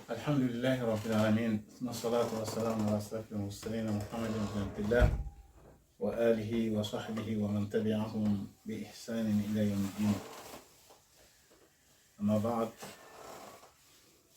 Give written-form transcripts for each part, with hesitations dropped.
Alhamdulillah Rabbil Alamin. Nassalatu wassalamu ala ashrafil mursalin Muhammadin ibn Abdillah wa alihi wa sahbihi wa man tabi'ahum bi ihsanin ila yawmiddin. Amma ba'd.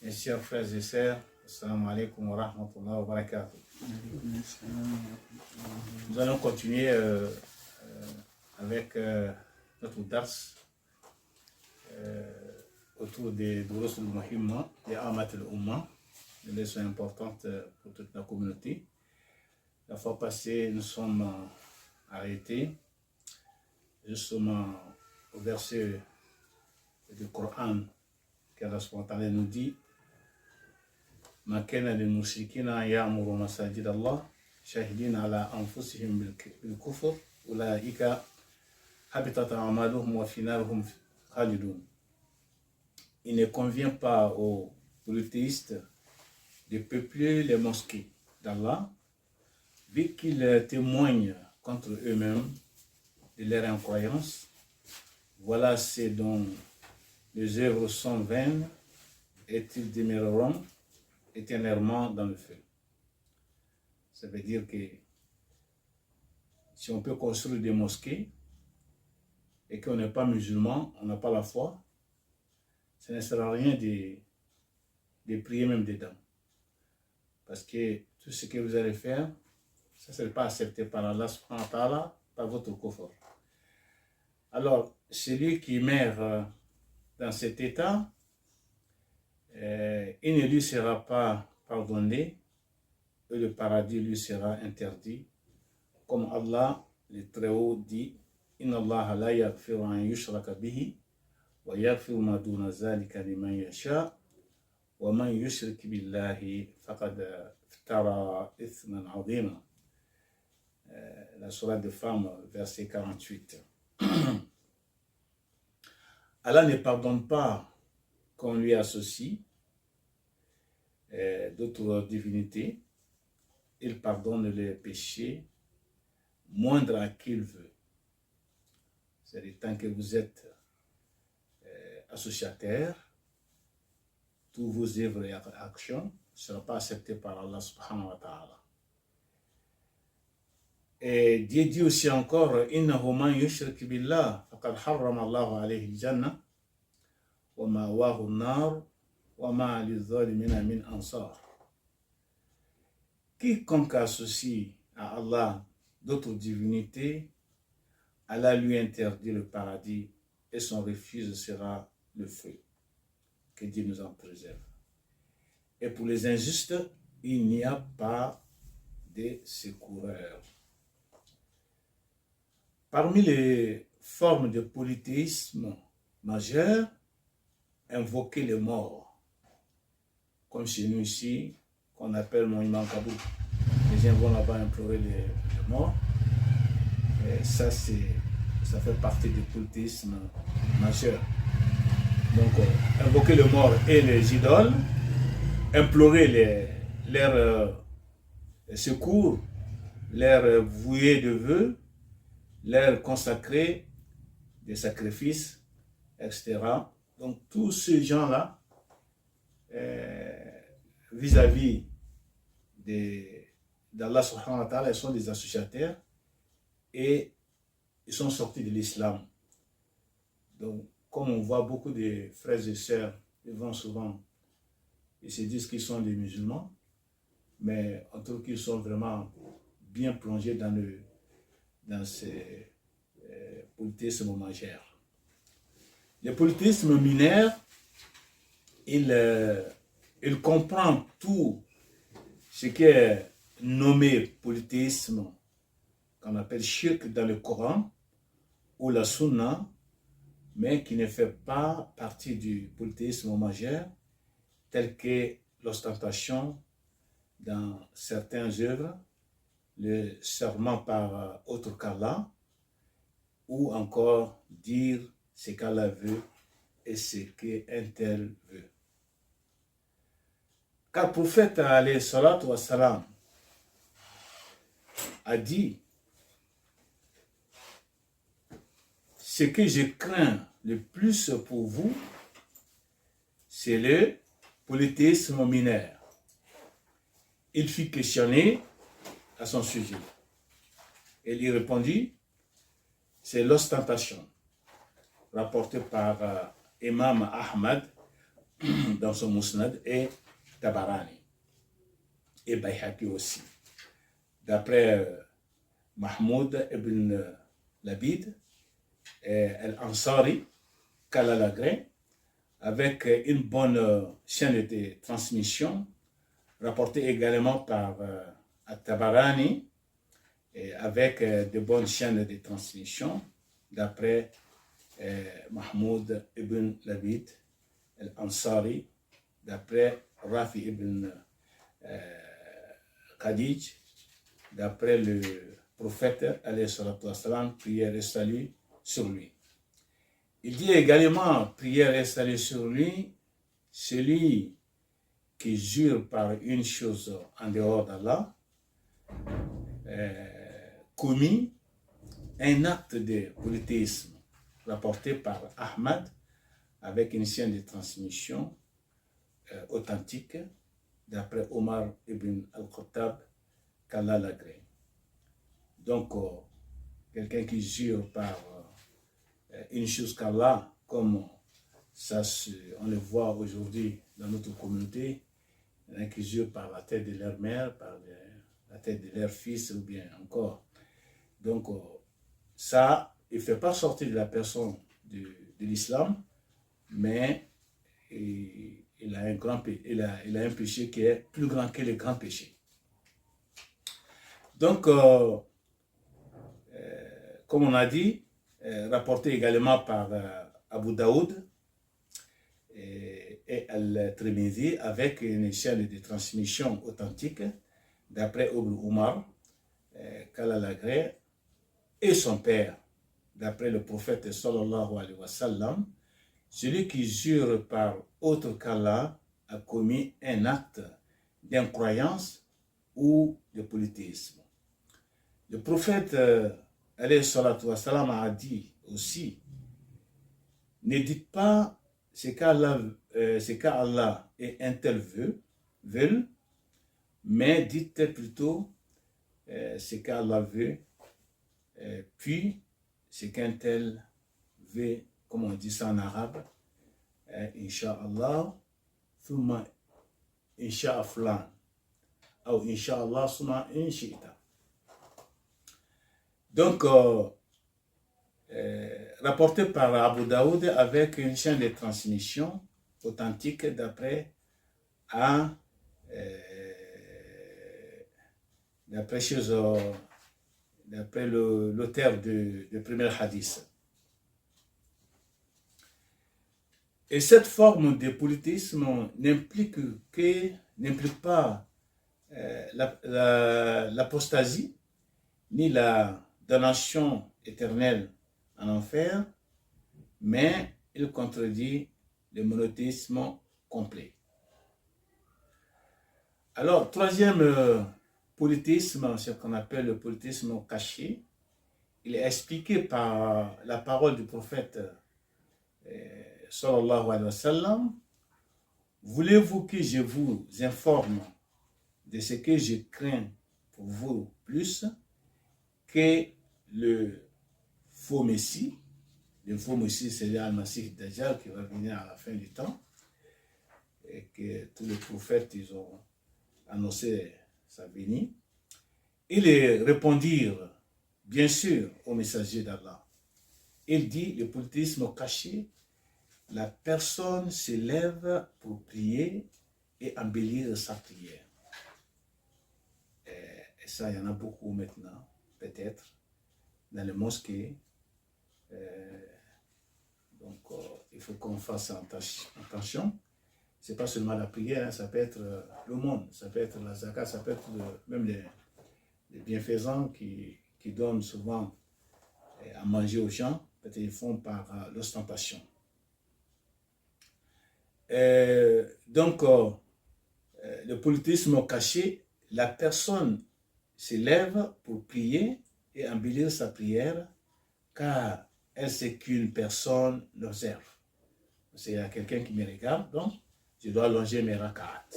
Mes chers frères et sœurs, assalamu alaikum wa rahmatullahi wa barakatuh. Nous allons continuer avec notre dars autour des Durus al-Muhimma, des Amat al-Umma, des leçons importantes pour toute la communauté. La fois passée, nous sommes arrêtés justement au verset du Coran qu'Allah subhanahu wa ta'ala nous dit: Ma kana lil mushrikina ya'muru masajid Allah shahidina ala anfusihim bil kufr ulaika habitat a'maluhum wa fi narihim khalidun. Il ne convient pas aux polythéistes de peupler les mosquées d'Allah, vu qu'ils témoignent contre eux-mêmes de leur incroyance. Voilà ce dont les œuvres sont vaines et ils demeureront éternellement dans le feu. Ça veut dire que si on peut construire des mosquées et qu'on n'est pas musulman, on n'a pas la foi, ça ne sert à rien de prier même dedans. Parce que tout ce que vous allez faire, ça ne sera pas accepté par Allah subhanahu wa ta'ala, par votre confort. Alors, celui qui meurt dans cet état, il ne lui sera pas pardonné et le paradis lui sera interdit. Comme Allah, le Très-Haut, dit: Inna Allah la yaghfiru an yushraka bihi wa yaghfiru ma duna zalika liman yasha wa man yushrik billahi faqad iftara ithman azima. La sourate des femmes, verset 48. Allah ne pardonne pas qu'on lui associe d'autres divinités. Il pardonne les péchés moindres à qui il veut. C'est-à-dire, tant que vous êtes associataire, tous vos œuvres et actions ne seront pas acceptées par Allah subhanahu wa ta'ala. Et Dieu dit aussi encore: Innahu man yushrik billah faqad harrama Allahu alayhi al-jannah wa ma'wahu an-nar wa ma liz-zalimina min ansar. Quiconque associe à Allah d'autres divinités, Allah lui interdit le paradis et son refuge sera le feu. Que Dieu nous en préserve. Et pour les injustes, il n'y a pas de secoureur. Parmi les formes de polythéisme majeures, invoquer les morts, comme chez nous ici, qu'on appelle mon imam Kabou. Les gens vont là-bas implorer les morts. Et ça fait partie du polythéisme majeur. Donc, invoquer les morts et les idoles, implorer leurs secours, leur vouer de vœux, leur consacrer des sacrifices, etc. Donc, tous ces gens-là, vis-à-vis d'Allah subhanahu wa ta'ala, ils sont des associataires et ils sont sortis de l'islam. Donc, comme on voit beaucoup de frères et sœurs, ils vont souvent, ils se disent qu'ils sont des musulmans, mais en tout cas, ils sont vraiment bien plongés dans ces polythéismes majeurs. Le polythéisme mineur, il comprend tout ce qui est nommé polythéisme, qu'on appelle shirk dans le Coran ou la Sunna, mais qui ne fait pas partie du polythéisme majeur, tel que l'ostentation dans certaines œuvres, le serment par autre qu'Allah, ou encore dire ce qu'Allah veut et ce qu'un tel veut. Car le prophète alayhi salatu wa salam a dit: ce que je crains le plus pour vous, c'est le polythéisme mineur. Il fut questionné à son sujet. Il y répondit, c'est l'ostentation, rapportée par Imam Ahmad dans son Musnad et Tabarani, et Bayhaqi aussi. D'après Mahmoud ibn Labid, Al-Ansari, Kalalagré, avec une bonne chaîne de transmission, rapportée également par At-Tabarani, et avec de bonnes chaînes de transmission, d'après Mahmoud ibn Labid, Al-Ansari, d'après Rafi ibn Khadij, d'après le prophète, alayhi salatu wassalam, prière et salut sur lui. Il dit également, prière et salut sur lui, celui qui jure par une chose en dehors d'Allah, commis un acte de polythéisme rapporté par Ahmad avec une chaîne de transmission authentique d'après Omar ibn al-Khattab qu'Allah l'agrée. Donc, quelqu'un qui jure par une chose qu'Allah, comme ça on le voit aujourd'hui dans notre communauté, il y en a qui jurent par la tête de leur mère, par la tête de leur fils ou bien encore. Donc, ça, il ne fait pas sortir de la personne de l'islam, mais il a un péché qui est plus grand que le grand péché. Donc, comme on a dit, rapporté également par Abu Daoud et Al-Tirmidhi avec une chaîne de transmission authentique d'après Ibn Umar, qu'Allah l'agrée, et son père, d'après le prophète sallallahu alayhi wa sallam, celui qui jure par autre qu'Allah a commis un acte d'incroyance ou de polythéisme. Le prophète alayhi salatu wa sallam a dit aussi, ne dites pas ce qu'Allah et un tel veulent, mais dites plutôt ce qu'Allah veut, puis ce qu'un tel veut, comme on dit ça en arabe, Inch'Allah, thumma Inch'Aflan, ou Inch'Allah, thumma Inch'ita. Donc, rapporté par Abu Daoud avec une chaîne de transmission authentique d'après l'auteur du premier hadith. Et cette forme de polythéisme n'implique pas l'apostasie, ni la damnation éternelle en enfer, mais il contredit le monothéisme complet. Alors, troisième polythéisme, ce qu'on appelle le polythéisme caché, il est expliqué par la parole du prophète sallallahu alayhi wa sallam. Voulez-vous que je vous informe de ce que je crains pour vous plus que le faux Messie? Le faux Messie, c'est Al-Masih Dajjal qui va venir à la fin du temps et que tous les prophètes, ils ont annoncé sa venue. Ils répondirent, bien sûr, au messager d'Allah. Il dit, le polythéisme caché, la personne se lève pour prier et embellir sa prière. Et ça, il y en a beaucoup maintenant, peut-être, dans les mosquées. Donc, il faut qu'on fasse attention. Ce n'est pas seulement la prière, hein, ça peut être le monde, ça peut être la zakat, ça peut être même les bienfaisants qui donnent souvent à manger aux gens, peut-être ils font par l'ostentation. Donc, le polythéisme caché, la personne se lève pour prier et embellir sa prière, car elle sait qu'une personne l'observe. Il y a quelqu'un qui me regarde, donc je dois longer mes rak'at.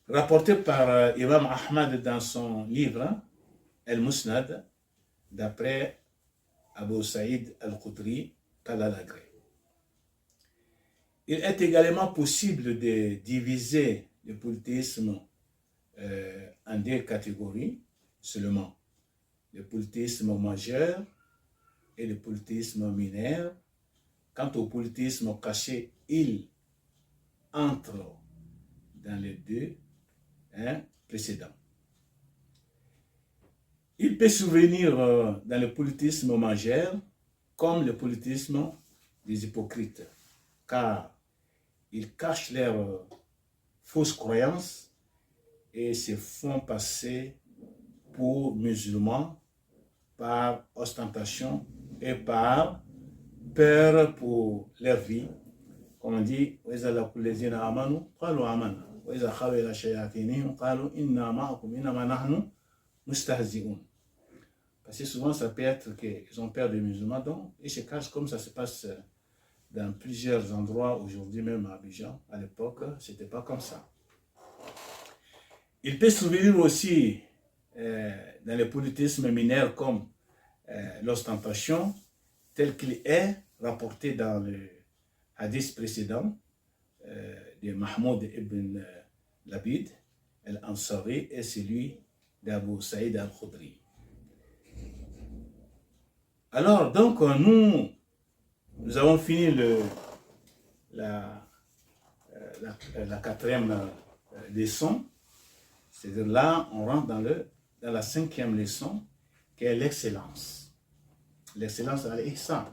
Rapporté par Imam Ahmad dans son livre Al-Musnad, d'après Abu Saïd Al-Khudri, qu'Allah l'agrée. Il est également possible de diviser le polythéisme en deux catégories seulement. Le polythéisme majeur et le polythéisme mineur. Quant au polythéisme caché, il entre dans les deux précédents. Il peut survenir dans le polythéisme majeur comme le polythéisme des hypocrites, car ils cachent leurs fausses croyances et se font passer pour musulmans par ostentation et par peur pour leur vie. Comme on dit, parce que souvent ça peut être qu'ils ont peur des musulmans, donc ils se cachent comme ça se passe dans plusieurs endroits aujourd'hui, même à Abidjan. À l'époque, c'était pas comme ça. Il peut survenir aussi dans le polythéisme mineur comme l'ostentation, tel qu'il est rapporté dans le hadith précédent de Mahmoud ibn Labid al-Ansari et celui d'Abu Saïd al-Khudri. Alors, donc, nous avons fini la quatrième leçon. C'est-à-dire là, on rentre dans la cinquième leçon, qui est l'excellence. L'excellence à l'ihsan.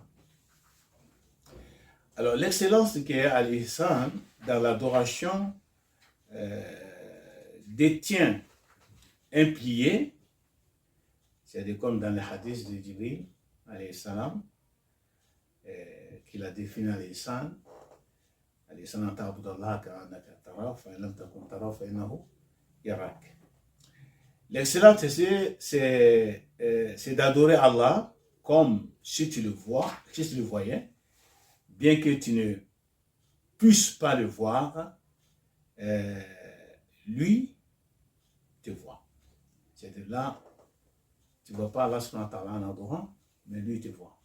Alors, l'excellence qui est à l'ihsan, dans l'adoration, détient un pilier, c'est-à-dire comme dans le hadith de Jibril, alayhi salam, qu'il a défini à l'ihsan. Al-ihsan ta'budallah ka'annaka tarahu, fa in lam takun tarahu fa innahu yarak. L'excellence, c'est d'adorer Allah comme si tu le vois, si tu le voyais, bien que tu ne puisses pas le voir, lui te voit. C'est-à-dire là, tu ne vois pas Allah subhanahu wa ta'ala en adorant, mais lui te voit.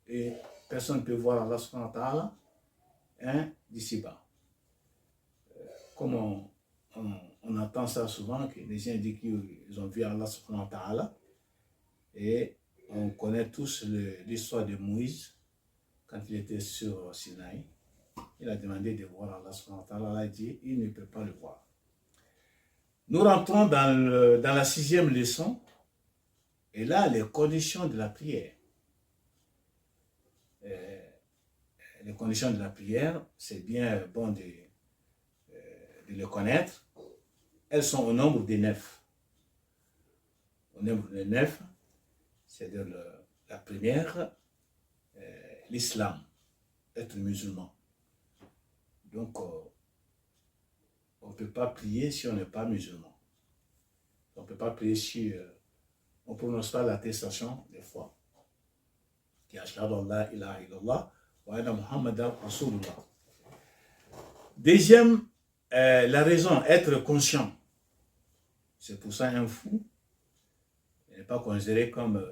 Et personne ne peut voir Allah subhanahu wa ta'ala d'ici-bas. Comme on entend ça souvent, que les gens disent qu'ils ont vu Allah subhanahu wa ta'ala, et on connaît tous l'histoire de Moïse, quand il était sur Sinaï. Il a demandé de voir Allah subhanahu wa ta'ala, Allah a dit, il ne peut pas le voir. Nous rentrons dans la sixième leçon, et là, les conditions de la prière. Les conditions de la prière, c'est bien bon de le connaître. Elles sont au nombre de 9. Au nombre de 9, c'est-à-dire la première, l'islam, être musulman. Donc, on ne peut pas prier si on n'est pas musulman. On ne peut pas prier si on ne prononce pas l'attestation des foi. Qui ashhadu an la ilaha illallah wa anna Muhammadan Rasulullah. Deuxième, la raison, être conscient. C'est pour ça un fou n'est pas considéré comme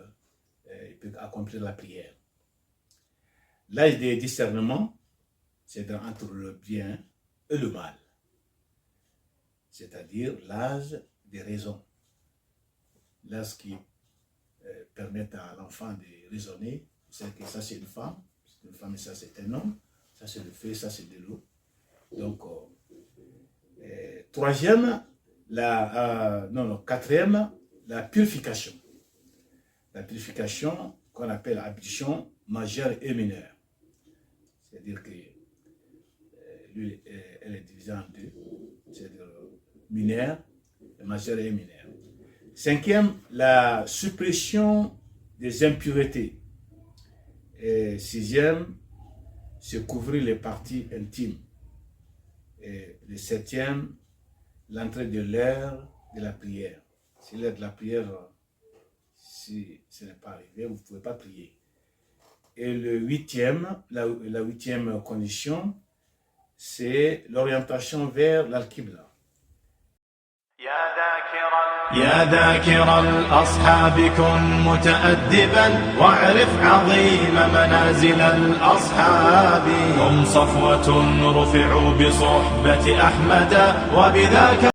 il peut accomplir la prière. L'âge de discernement, c'est entre le bien et le mal. C'est-à-dire l'âge des raisons. L'âge qui permet à l'enfant de raisonner, c'est que ça c'est une femme et ça c'est un homme, ça c'est le feu, ça c'est de l'eau. Donc, troisième, quatrième, la purification. La purification qu'on appelle ablution majeure et mineure. C'est-à-dire que l'huile, elle est divisée en deux, c'est-à-dire mineure, majeure et mineure. Cinquième, la suppression des impuretés. Et sixième, se couvrir les parties intimes. Et le septième, l'entrée de l'heure de la prière. Si l'heure de la prière, si ce n'est pas arrivé, vous ne pouvez pas prier. Et le huitième, la huitième condition, c'est l'orientation vers l'Al-Qibla. يا ذاكر الأصحاب كن متأدبا واعرف عظيم منازل الأصحاب هم صفوة رفعوا بصحبة أحمد وبذاك